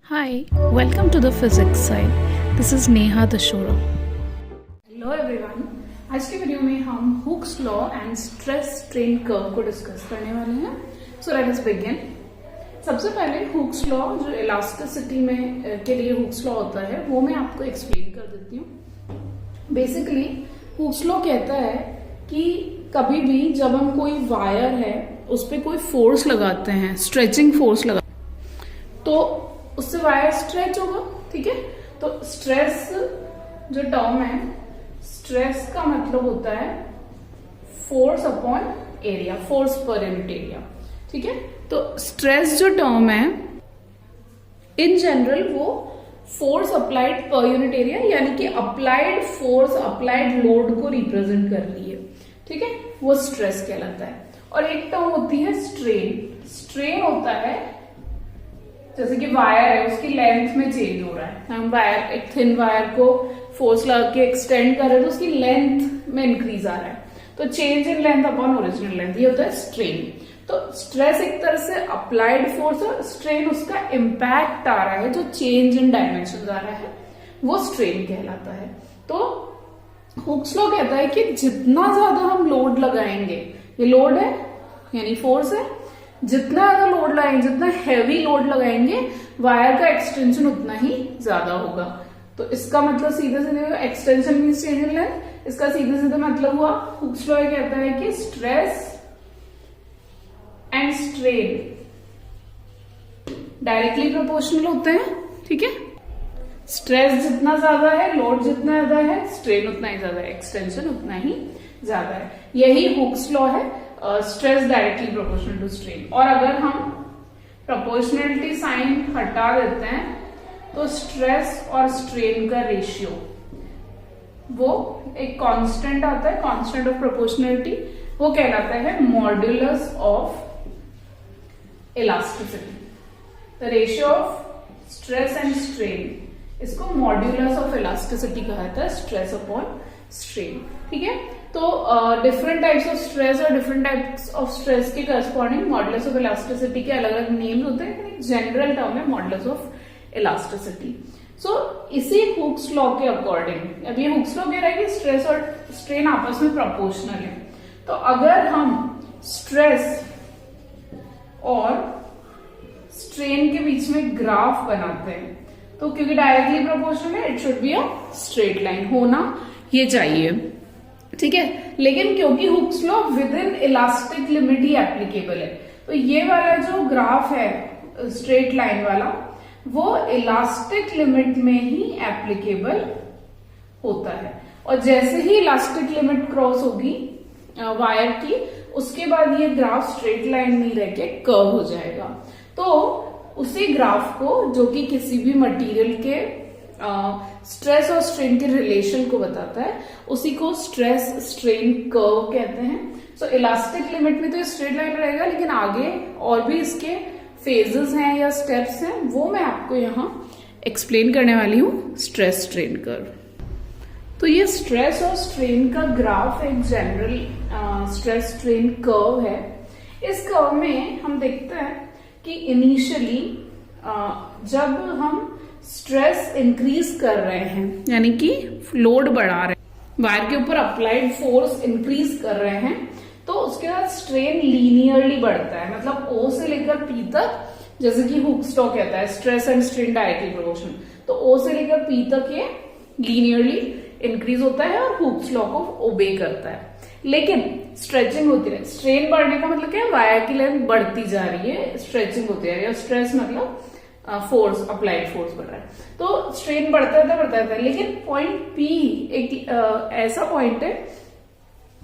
Hi, welcome to the physics side. This is Neha Dashora. Hello everyone, आज के video में हम Hooke's law and stress strain curve को discuss करने वाले हैं. So let us begin. सबसे पहले हुक्स लॉ जो इलास्टिसिटी में के लिए हुक्स लॉ होता है वो मैं आपको एक्सप्लेन कर देती हूँ. बेसिकली हुक्स लॉ कहता है कि कभी भी जब हम कोई वायर है उस पर कोई फोर्स लगाते हैं, स्ट्रेचिंग फोर्स लगा, तो उससे वायर स्ट्रेच होगा. ठीक है, तो स्ट्रेस जो टर्म है, स्ट्रेस का मतलब होता है force upon area, force per unit area. ठीक है, तो स्ट्रेस जो टर्म है इन जनरल वो force applied per unit area यानी कि अप्लाइड फोर्स, अप्लाइड लोड को रिप्रेजेंट कर रही है. ठीक है, वो स्ट्रेस कहलाता है. और एक टर्म होती है स्ट्रेन. स्ट्रेन होता है जैसे कि वायर है, उसकी लेंथ में चेंज हो रहा है. हम वायर, एक थिन वायर को फोर्स लगा के एक्सटेंड कर रहे हैं तो उसकी लेंथ में इंक्रीज आ रहा है, तो change in length upon original length, ये होता है स्ट्रेन. तो स्ट्रेस एक तरह से अप्लाइड फोर्स और स्ट्रेन उसका इम्पैक्ट आ रहा है, जो चेंज इन डायमेंशन आ रहा है, वो स्ट्रेन कहलाता है. तो हुक्स लॉ कहता है कि जितना ज्यादा हम लोड लगाएंगे, ये लोड है यानी फोर्स है, जितना ज्यादा लोड लगाएंगे, जितना हैवी लोड लगाएंगे, वायर का एक्सटेंशन उतना ही ज्यादा होगा. तो इसका मतलब सीधे सीधे extension means change in length, इसका सीधे सीधे मतलब हुआ हुक्स लॉ कहता है कि stress and strain directly proportional होते हैं. ठीक है, स्ट्रेस जितना ज्यादा है, लोड जितना ज्यादा है, स्ट्रेन उतना ही ज्यादा है, एक्सटेंशन उतना ही ज्यादा है. यही हुक्स लॉ है, stress directly proportional to strain. और अगर हम प्रोपोर्शनलिटी साइन हटा देते हैं तो स्ट्रेस और स्ट्रेन का रेशियो वो एक कांस्टेंट आता है, कांस्टेंट ऑफ प्रोपोर्शनलिटी, वो कहलाता है modulus of elasticity. The ratio of stress and strain, इसको मॉड्यूलस ऑफ इलास्टिसिटी कहा जाता है, स्ट्रेस अपॉन स्ट्रेन. ठीक है, तो डिफरेंट टाइप्स ऑफ स्ट्रेस और डिफरेंट टाइप्स ऑफ स्ट्रेस के करस्पॉन्डिंग मॉडुलस ऑफ इलास्टिसिटी के अलग अलग नेम्स होते हैं. जनरल टर्म है मॉडुलस ऑफ इलास्टिसिटी. सो इसी हुक्स लॉ के अकॉर्डिंग, अब ये हुक्स लॉ कह रहा है कि स्ट्रेस और स्ट्रेन आपस में प्रोपोर्शनल है. तो अगर हम स्ट्रेस और स्ट्रेन के बीच में ग्राफ बनाते हैं तो क्योंकि डायरेक्टली प्रोपोर्शनल है, it should be a straight line, होना ये चाहिए. ठीक है, लेकिन क्योंकि Hooke's law with in elastic limit he applicable है, तो ये वाला जो ग्राफ है स्ट्रेट लाइन वाला, वो इलास्टिक लिमिट में ही एप्लीकेबल होता है. और जैसे ही इलास्टिक लिमिट क्रॉस होगी वायर की, उसके बाद ये ग्राफ स्ट्रेट लाइन नहीं रह के कर्व हो जाएगा. तो उसी ग्राफ को, जो कि किसी भी मटेरियल के स्ट्रेस और स्ट्रेन के रिलेशन को बताता है, उसी को स्ट्रेस स्ट्रेन कर्व कहते हैं. सो इलास्टिक लिमिट में तो स्ट्रेट लाइन रहेगा, लेकिन आगे और भी इसके फेजेस हैं या स्टेप्स हैं, वो मैं आपको यहाँ एक्सप्लेन करने वाली हूँ स्ट्रेस स्ट्रेन कर्व. तो ये स्ट्रेस और स्ट्रेन का ग्राफ एक जनरल स्ट्रेस स्ट्रेन कर्व है. इस कर्व में हम देखते हैं कि इनिशियली जब हम स्ट्रेस इंक्रीज कर रहे हैं, यानी कि लोड बढ़ा रहे हैं, वायर के ऊपर अप्लाइड फोर्स इंक्रीज कर रहे हैं, तो उसके बाद स्ट्रेन लीनियरली बढ़ता है. मतलब ओ से लेकर पी तक, जैसे कि हुक्स लॉ कहता है stress and strain directly proportional, तो ओ से लेकर पी तक ये लीनियरली इंक्रीज होता है और हुक्स लॉ को ओबे करता है. लेकिन स्ट्रेचिंग होती है. स्ट्रेन बढ़ने का मतलब क्या है, वायर की लेंथ बढ़ती जा रही है, स्ट्रेचिंग होती जा रही है. और स्ट्रेस मतलब फोर्स, अप्लाइड फोर्स बढ़ रहा है, तो स्ट्रेन बढ़ता रहता है. लेकिन पॉइंट पी एक ऐसा पॉइंट है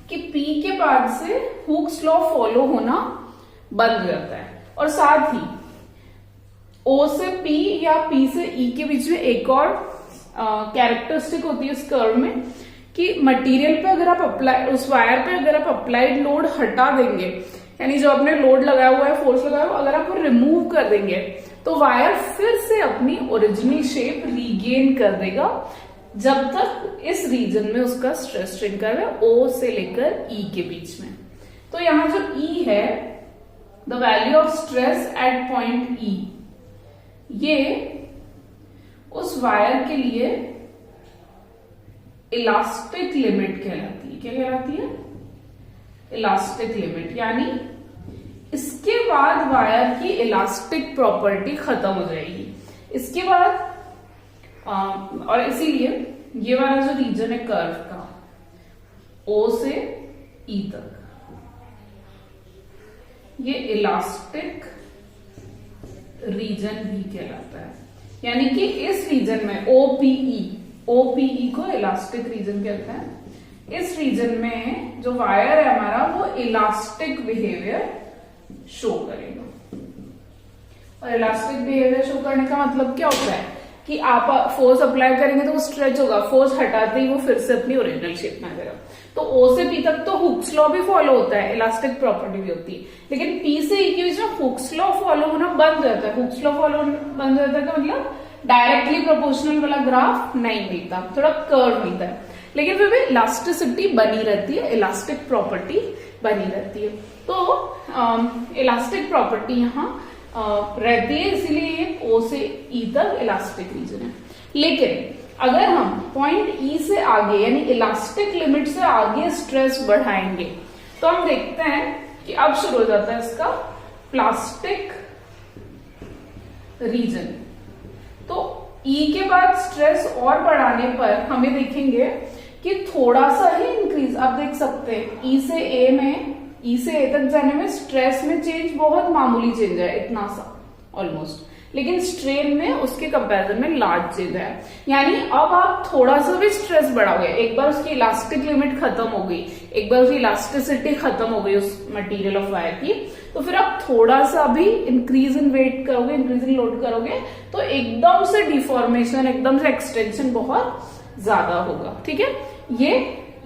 कि पी के बाद से हुक्स लॉ फॉलो होना बंद हो जाता है. और साथ ही ओ से पी या पी से ई के बीच में एक और कैरेक्टरिस्टिक होती है इस कर्व में, कि मटेरियल पे अगर आप उस वायर पे अगर आप अप्लाइड लोड हटा देंगे, यानी जो आपने लोड लगाया हुआ है, फोर्स लगाया हुआ, अगर आप वो रिमूव कर देंगे तो वायर फिर से अपनी ओरिजिनल शेप रीगेन कर देगा, जब तक इस रीजन में उसका स्ट्रेस स्ट्रेन कर्व है ओ से लेकर ई के बीच में. तो यहां जो ई है, the value of stress eight point ई, ये वायर के लिए इलास्टिक लिमिट कहलाती है। क्या कहलाती है? इलास्टिक लिमिट, यानी इसके बाद वायर की इलास्टिक प्रॉपर्टी खत्म हो जाएगी। इसके बाद और इसीलिए ये वाला जो रीजन है कर्व का, O से E तक, ये इलास्टिक रीजन भी कहलाता है। यानी कि इस रीजन में OPE को इलास्टिक रीजन कहते हैं। इस रीजन में जो वायर है हमारा वो इलास्टिक बिहेवियर शो करेगा। और इलास्टिक बिहेवियर शो करने का मतलब क्या होता है कि आप फोर्स अप्लाई करेंगे तो वो स्ट्रेच होगा, फोर्स हटाते ही वो फिर से अपनी ओरिजिनल शेप में आ जाएगा। तो O से P तक तो हुक्स लॉ भी फॉलो होता है, इलास्टिक प्रॉपर्टी भी होती है, लेकिन P से E के बीच में हुक्स लॉ फॉलो होना बंद हो जाता है। हुक्स लॉ फॉलो बंद हो जाता है का मतलब डायरेक्टली प्रोपोर्शनल वाला ग्राफ नहीं मिलता, थोड़ा कर्व मिलता है, लेकिन फिर भी इलास्टिसिटी बनी रहती है, इलास्टिक प्रॉपर्टी बनी रहती है। तो इलास्टिक प्रॉपर्टी यहाँ रहती है, इसीलिए ये O से E तक इलास्टिक रीजन है। लेकिन अगर हम पॉइंट E से आगे यानी इलास्टिक लिमिट से आगे स्ट्रेस बढ़ाएंगे तो हम देखते हैं कि अब शुरू हो जाता है इसका प्लास्टिक रीजन। तो E के बाद स्ट्रेस और बढ़ाने पर हमें देखेंगे कि थोड़ा सा ही इंक्रीज, आप देख सकते हैं E से A तक जाने में स्ट्रेस में चेंज बहुत मामूली चेंज है, इतना सा ऑलमोस्ट, लेकिन स्ट्रेन में उसके कंपैरिजन में लार्ज चेंज है। यानी अब आप थोड़ा सा भी स्ट्रेस बढ़ाओगे, एक बार उसकी इलास्टिक लिमिट खत्म हो गई, एक बार उसकी इलास्टिसिटी खत्म हो गई उस मटेरियल ऑफ वायर की, तो फिर आप थोड़ा सा भी इंक्रीज इन वेट करोगे, इंक्रीज इन लोड करोगे तो एकदम से डिफॉर्मेशन, एकदम से एक्सटेंशन बहुत ज्यादा होगा। ठीक है, ये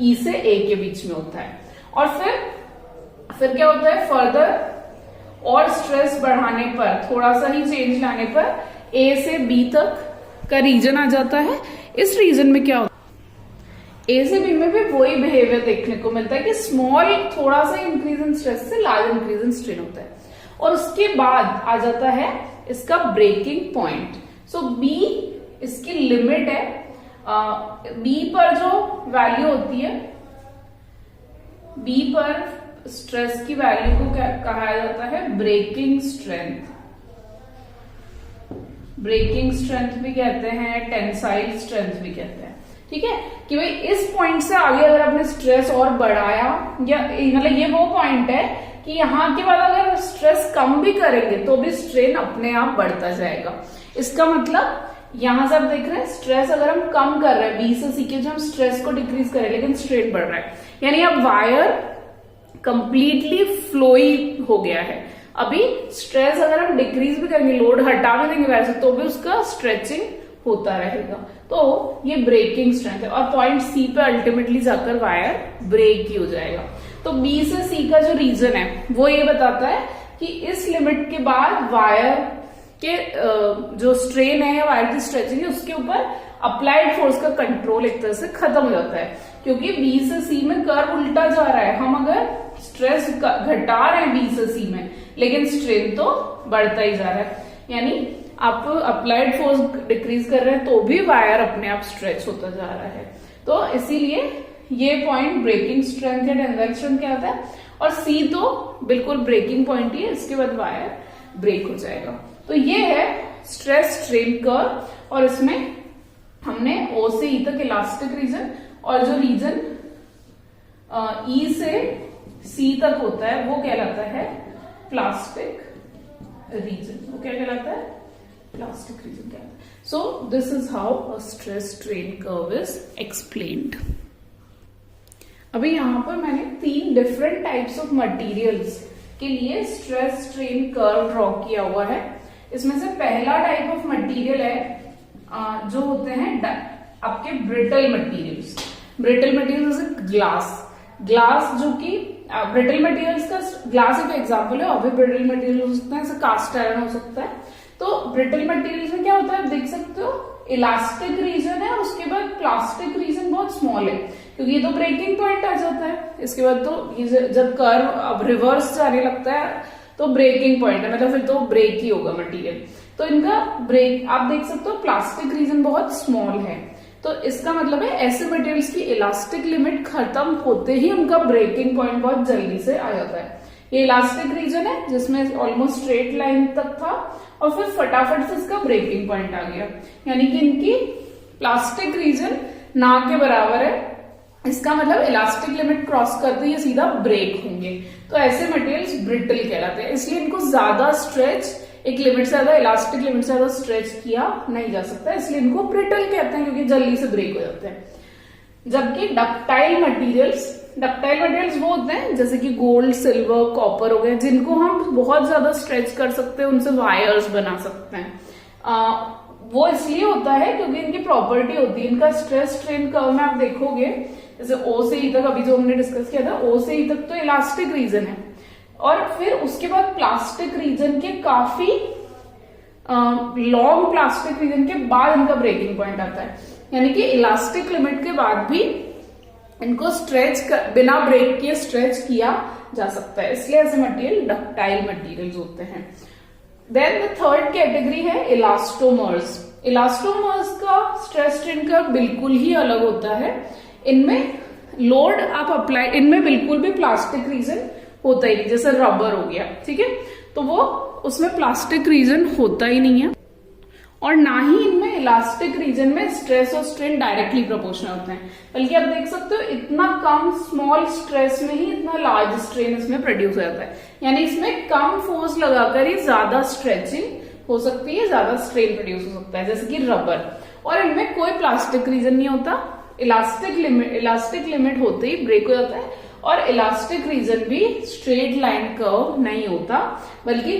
E से A के बीच में होता है। और फिर क्या होता है, फर्दर और स्ट्रेस बढ़ाने पर, थोड़ा सा ही चेंज लाने पर A से B तक का रीजन आ जाता है। इस रीजन में क्या होता है, A से B में भी वही बिहेवियर देखने को मिलता है कि स्मॉल थोड़ा सा इंक्रीज इन स्ट्रेस से लार्ज इंक्रीज इन स्ट्रेन होता है। और उसके बाद आ जाता है इसका ब्रेकिंग पॉइंट। सो B इसकी लिमिट है। B पर जो वैल्यू होती है, B पर स्ट्रेस की वैल्यू को क्या कहा जाता है, ब्रेकिंग स्ट्रेंथ। ब्रेकिंग स्ट्रेंथ भी कहते हैं, टेंसाइल स्ट्रेंथ भी कहते हैं। ठीक है, कि भाई इस पॉइंट से आगे अगर आपने स्ट्रेस और बढ़ाया, या मतलब ये वो पॉइंट है कि यहाँ के बाद अगर स्ट्रेस कम भी करेंगे तो भी स्ट्रेन अपने आप बढ़ता जाएगा। इसका मतलब यहां से आप देख रहे हैं स्ट्रेस अगर हम कम कर रहे हैं, B से C के जो हम स्ट्रेस को डिक्रीज कर रहे हैं, लेकिन स्ट्रेन बढ़ रहा है, यानी अब वायर कंप्लीटली फ्लोई हो गया है। अभी स्ट्रेस अगर हम डिक्रीज भी करेंगे, लोड हटा भी देंगे वैसे, तो भी उसका स्ट्रेचिंग होता रहेगा। तो ये ब्रेकिंग स्ट्रेंथ है। और पॉइंट C पे अल्टीमेटली जाकर वायर ब्रेक ही हो जाएगा। तो B से C का जो रीजन है वो ये बताता है कि इस लिमिट के बाद वायर के जो स्ट्रेन है या वायर की स्ट्रेचिंग है उसके ऊपर अप्लाइड फोर्स का कंट्रोल एक तरह से खत्म हो जाता है, क्योंकि B से C में कर्व उल्टा जा रहा है। हम अगर स्ट्रेस घटा रहे हैं B से C में, लेकिन स्ट्रेन तो बढ़ता ही जा रहा है। यानी आप अप्लाइड फोर्स डिक्रीज कर रहे हैं तो भी वायर अपने आप स्ट्रेच होता जा रहा है। तो इसीलिए ये पॉइंट ब्रेकिंग स्ट्रेंथ या टेंसाइल स्ट्रेंथ क्या होता है। और C तो बिल्कुल ब्रेकिंग पॉइंट ही है, इसके बाद वायर ब्रेक हो जाएगा। तो ये है स्ट्रेस स्ट्रेन कर्व, और इसमें हमने O से E तक इलास्टिक रीजन, और जो रीजन E से C तक होता है वो कहलाता है प्लास्टिक रीजन। वो क्या कहलाता है, प्लास्टिक रीजन कहलाता है। So this is how a stress strain curve is explained. अभी यहां पर मैंने 3 डिफरेंट टाइप्स ऑफ मटेरियल्स के लिए स्ट्रेस स्ट्रेन कर्व ड्रॉ किया हुआ है। इसमें से पहला टाइप ऑफ मटेरियल है जो होते हैं आपके brittle materials. Brittle materials glass जो कि ब्रिटल मटेरियल्स का ग्लास एक एग्जांपल है, और भी ब्रिटल मटेरियल हो सकता है, जैसे कास्ट आयरन हो सकता है। तो ब्रिटल मटेरियल्स में क्या होता है, आप देख सकते हो इलास्टिक रीजन है, उसके बाद प्लास्टिक रीजन बहुत स्मॉल है, क्योंकि ये तो ब्रेकिंग पॉइंट आ जाता है। इसके बाद तो ये जब कर्व अब रिवर्स जाने लगता है तो ब्रेकिंग पॉइंट है, मतलब फिर तो ब्रेक ही होगा मटेरियल। तो इनका ब्रेक आप देख सकते हो प्लास्टिक रीजन बहुत स्मॉल है, तो इसका मतलब है ऐसे मटेरियल्स की इलास्टिक लिमिट खत्म होते ही उनका ब्रेकिंग पॉइंट बहुत जल्दी से आ जाता है। ये इलास्टिक रीजन है जिसमें ऑलमोस्ट स्ट्रेट लाइन तक था और फिर फटाफट से इसका ब्रेकिंग पॉइंट आ गया, यानी कि इनकी प्लास्टिक रीजन ना के बराबर है, इसका मतलब इलास्टिक लिमिट क्रॉस करते ही सीधा ब्रेक होंगे। तो ऐसे मटेरियल्स ब्रिटल कहलाते हैं, इसलिए इनको ज्यादा स्ट्रेच, एक लिमिट से ज्यादा इलास्टिक लिमिट से ज्यादा स्ट्रेच किया नहीं जा सकता, इसलिए इनको ब्रिटल कहते हैं क्योंकि जल्दी से ब्रेक हो जाते हैं। जबकि डक्टाइल मटेरियल्स वो होते हैं जैसे कि गोल्ड, सिल्वर, कॉपर हो गए, जिनको हम बहुत ज्यादा स्ट्रेच कर सकते हैं, उनसे वायर्स बना सकते हैं। वो इसलिए होता है क्योंकि इनकी प्रॉपर्टी होती है, इनका स्ट्रेस स्ट्रेन कर्व में आप देखोगे जैसे ओ से ई तक, अभी जो हमने डिस्कस किया था, ओ से ई तक तो इलास्टिक रीजन है और फिर उसके बाद प्लास्टिक रीजन के काफी लॉन्ग प्लास्टिक रीजन के बाद इनका ब्रेकिंग पॉइंट आता है, यानी कि इलास्टिक लिमिट के बाद भी इनको बिना ब्रेक किए स्ट्रेच किया जा सकता है, इसलिए ऐसे मटेरियल डक्टाइल मटेरियल्स होते हैं। देन द थर्ड कैटेगरी है इलास्टोमर्स। इलास्टोमर्स का स्ट्रेस स्ट्रेन कर्व बिल्कुल ही अलग होता है, इनमें लोड आप अप्लाई, इनमें बिल्कुल भी प्लास्टिक रीजन होता ही नहीं, जैसे रबर हो गया, ठीक है, तो वो उसमें प्लास्टिक रीजन होता ही नहीं है और ना ही इनमें इलास्टिक रीजन में स्ट्रेस और स्ट्रेन डायरेक्टली प्रोपोर्शनल होते हैं, बल्कि आप देख सकते हो इतना कम स्मॉल स्ट्रेस में ही इतना लार्ज स्ट्रेन इसमें प्रोड्यूस हो जाता है, यानी इसमें कम फोर्स लगाकर ही ज्यादा स्ट्रेचिंग हो सकती है, ज्यादा स्ट्रेन प्रोड्यूस हो सकता है, जैसे कि रबर। और इनमें कोई प्लास्टिक रीजन नहीं होता, इलास्टिक लिमिट होते ही ब्रेक हो जाता है और इलास्टिक रीजन भी स्ट्रेट लाइन कर्व नहीं होता, बल्कि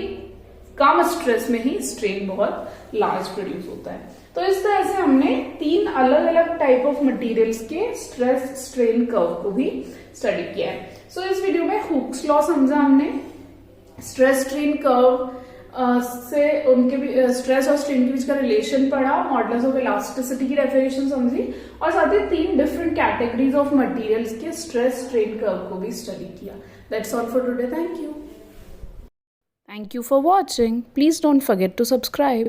कम स्ट्रेस में ही स्ट्रेन बहुत लार्ज प्रोड्यूस होता है। तो इस तरह से हमने 3 अलग अलग टाइप ऑफ मटेरियल्स के स्ट्रेस स्ट्रेन कर्व को भी स्टडी किया है। सो इस वीडियो में हुक्स लॉ समझा हमने, स्ट्रेस स्ट्रेन कर्व से उनके स्ट्रेस और स्ट्रेन के बीच का रिलेशन पढ़ा, मॉडुलस ऑफ इलास्टिसिटी की डेफिनेशन समझी और साथ ही 3 डिफरेंट कैटेगरीज ऑफ मटेरियल्स के स्ट्रेस स्ट्रेन कर्व को भी स्टडी किया। That's all for today. Thank you. Thank you for watching. Please don't forget to subscribe.